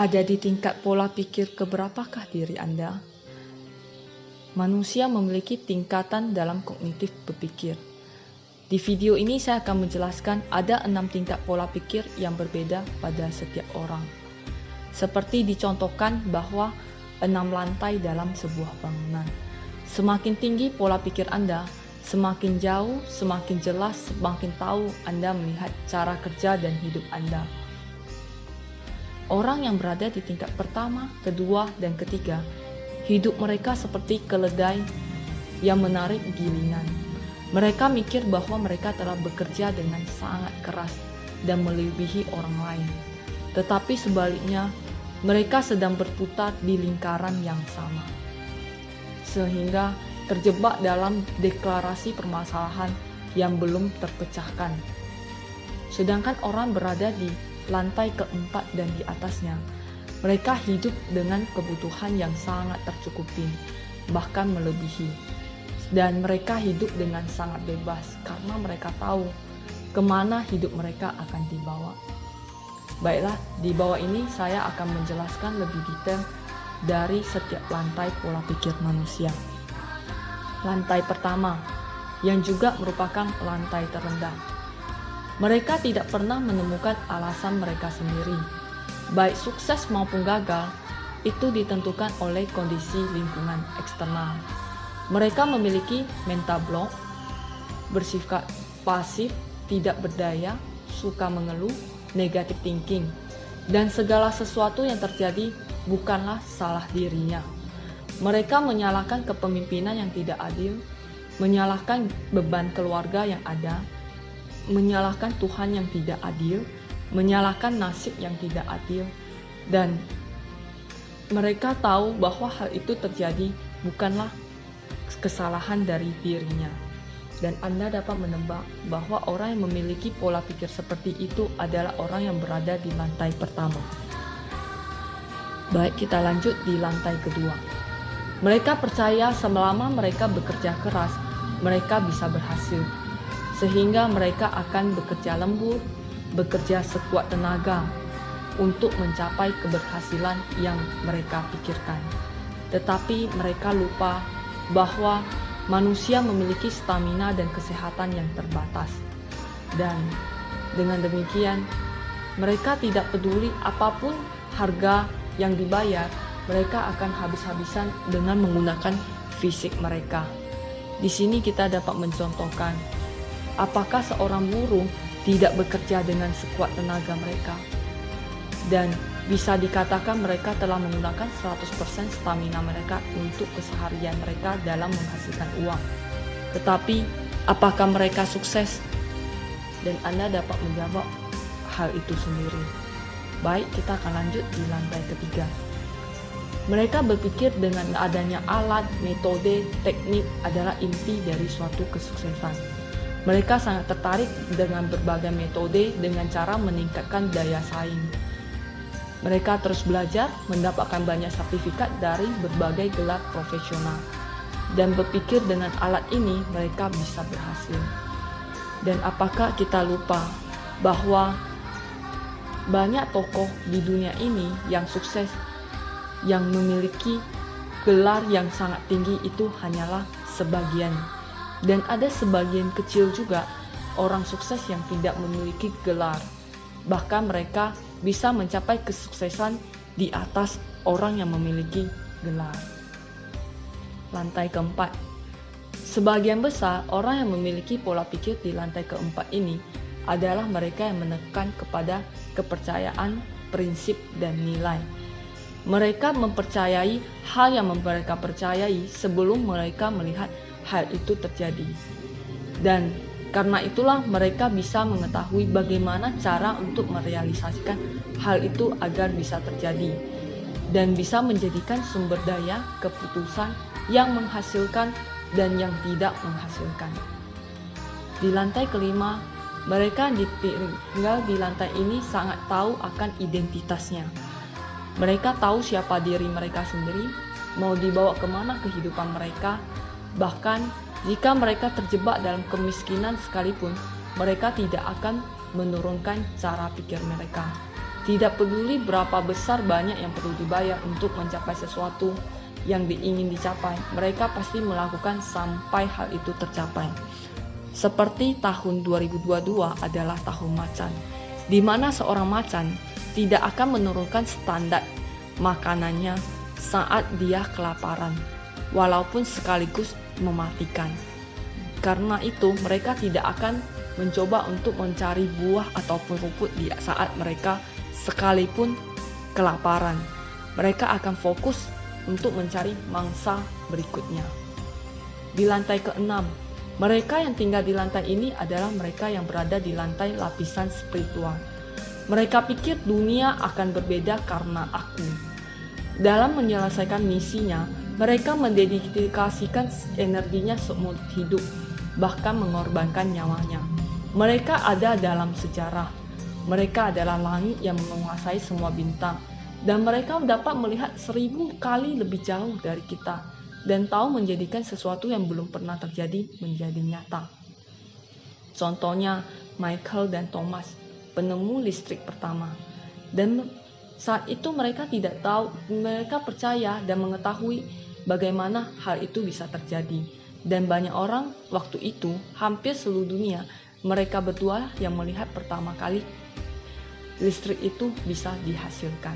Ada di tingkat pola pikir keberapakah diri Anda? Manusia memiliki tingkatan dalam kognitif berpikir. Di video ini saya akan menjelaskan ada 6 tingkat pola pikir yang berbeda pada setiap orang. Seperti dicontohkan bahwa 6 lantai dalam sebuah bangunan. Semakin tinggi pola pikir Anda, semakin jauh, semakin jelas, semakin tahu Anda melihat cara kerja dan hidup Anda. Orang yang berada di tingkat pertama, kedua, dan ketiga, hidup mereka seperti keledai yang menarik gilingan. Mereka mikir bahwa mereka telah bekerja dengan sangat keras dan melebihi orang lain. Tetapi sebaliknya, mereka sedang berputar di lingkaran yang sama. Sehingga terjebak dalam deklarasi permasalahan yang belum terpecahkan. Sedangkan orang berada di lantai keempat dan di atasnya, mereka hidup dengan kebutuhan yang sangat tercukupi, bahkan melebihi. Dan mereka hidup dengan sangat bebas karena mereka tahu kemana hidup mereka akan dibawa. Baiklah, di bawah ini saya akan menjelaskan lebih detail dari setiap lantai pola pikir manusia. Lantai pertama, yang juga merupakan lantai terendah. Mereka tidak pernah menemukan alasan mereka sendiri. Baik sukses maupun gagal, itu ditentukan oleh kondisi lingkungan eksternal. Mereka memiliki mental block, bersifat pasif, tidak berdaya, suka mengeluh, negative thinking, dan segala sesuatu yang terjadi bukanlah salah dirinya. Mereka menyalahkan kepemimpinan yang tidak adil, menyalahkan beban keluarga yang ada, menyalahkan Tuhan yang tidak adil, menyalahkan nasib yang tidak adil, dan mereka tahu bahwa hal itu terjadi bukanlah kesalahan dari dirinya. Dan Anda dapat menebak bahwa orang yang memiliki pola pikir seperti itu adalah orang yang berada di lantai pertama. Baik, kita lanjut di lantai kedua. Mereka percaya selama mereka bekerja keras, mereka bisa berhasil. Sehingga mereka akan bekerja lembut, bekerja sekuat tenaga untuk mencapai keberhasilan yang mereka pikirkan. Tetapi mereka lupa bahwa manusia memiliki stamina dan kesehatan yang terbatas. Dan dengan demikian, mereka tidak peduli apapun harga yang dibayar, mereka akan habis-habisan dengan menggunakan fisik mereka. Di sini kita dapat mencontohkan, apakah seorang buruh tidak bekerja dengan sekuat tenaga mereka? Dan bisa dikatakan mereka telah menggunakan 100% stamina mereka untuk keseharian mereka dalam menghasilkan uang. Tetapi, apakah mereka sukses? Dan Anda dapat menjawab hal itu sendiri. Baik, kita akan lanjut di lantai ketiga. Mereka berpikir dengan adanya alat, metode, teknik adalah inti dari suatu kesuksesan. Mereka sangat tertarik dengan berbagai metode dengan cara meningkatkan daya saing. Mereka terus belajar, mendapatkan banyak sertifikat dari berbagai gelar profesional, dan berpikir dengan alat ini mereka bisa berhasil. Dan apakah kita lupa bahwa banyak tokoh di dunia ini yang sukses, yang memiliki gelar yang sangat tinggi itu hanyalah sebagian. Dan ada sebagian kecil juga orang sukses yang tidak memiliki gelar. Bahkan mereka bisa mencapai kesuksesan di atas orang yang memiliki gelar. Lantai keempat. Sebagian besar orang yang memiliki pola pikir di lantai keempat ini adalah mereka yang menekan kepada kepercayaan, prinsip, dan nilai. Mereka mempercayai hal yang mereka percayai sebelum mereka melihat hal itu terjadi. Dan karena itulah mereka bisa mengetahui bagaimana cara untuk merealisasikan hal itu agar bisa terjadi. Dan bisa menjadikan sumber daya keputusan yang menghasilkan dan yang tidak menghasilkan. Di lantai kelima, mereka tinggal di lantai ini sangat tahu akan identitasnya. Mereka tahu siapa diri mereka sendiri, mau dibawa kemana kehidupan mereka. Bahkan jika mereka terjebak dalam kemiskinan sekalipun, mereka tidak akan menurunkan cara pikir mereka. Tidak peduli berapa besar banyak yang perlu dibayar untuk mencapai sesuatu yang ingin dicapai, mereka pasti melakukan sampai hal itu tercapai. Seperti tahun 2022 adalah tahun macan, di mana seorang macan tidak akan menurunkan standar makanannya saat dia kelaparan, walaupun sekaligus mematikan. Karena itu, mereka tidak akan mencoba untuk mencari buah ataupun rumput di saat mereka sekalipun kelaparan. Mereka akan fokus untuk mencari mangsa berikutnya. Di lantai ke-6, mereka yang tinggal di lantai ini adalah mereka yang berada di lantai lapisan spiritual. Mereka pikir dunia akan berbeda karena aku. Dalam menyelesaikan misinya, mereka mendedikasikan energinya seumur hidup, bahkan mengorbankan nyawanya. Mereka ada dalam sejarah. Mereka adalah langit yang menguasai semua bintang, dan mereka dapat melihat 1000 kali lebih jauh dari kita, dan tahu menjadikan sesuatu yang belum pernah terjadi menjadi nyata. Contohnya Michael dan Thomas, penemu listrik pertama. Dan saat itu mereka tidak tahu, mereka percaya dan mengetahui bagaimana hal itu bisa terjadi. Dan banyak orang waktu itu, hampir seluruh dunia, mereka berdua yang melihat pertama kali listrik itu bisa dihasilkan.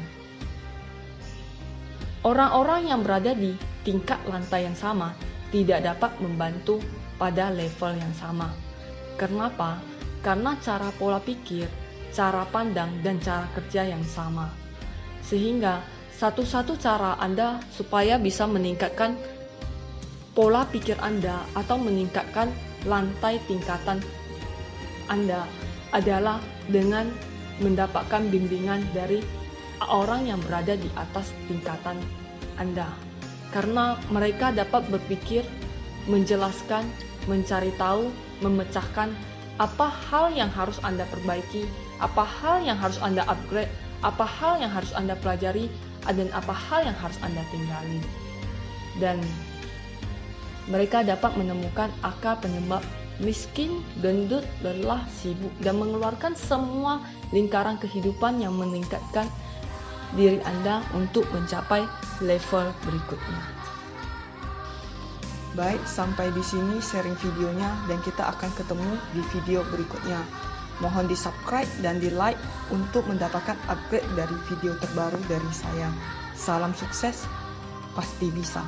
Orang-orang yang berada di tingkat lantai yang sama tidak dapat membantu pada level yang sama. Kenapa? Karena cara pola pikir, cara pandang, dan cara kerja yang sama. Sehingga satu-satu cara Anda supaya bisa meningkatkan pola pikir Anda atau meningkatkan lantai tingkatan Anda adalah dengan mendapatkan bimbingan dari orang yang berada di atas tingkatan Anda. Karena mereka dapat berpikir, menjelaskan, mencari tahu, memecahkan apa hal yang harus Anda perbaiki, apa hal yang harus Anda upgrade, apa hal yang harus Anda pelajari, dan apa hal yang harus Anda tinggali. Dan mereka dapat menemukan akar penyebab miskin, gendut, lelah, sibuk, dan mengeluarkan semua lingkaran kehidupan yang meningkatkan diri Anda untuk mencapai level berikutnya. Baik, sampai di sini sharing videonya, dan kita akan ketemu di video berikutnya. Mohon di subscribe dan di like untuk mendapatkan upgrade dari video terbaru dari saya. Salam sukses, pasti bisa.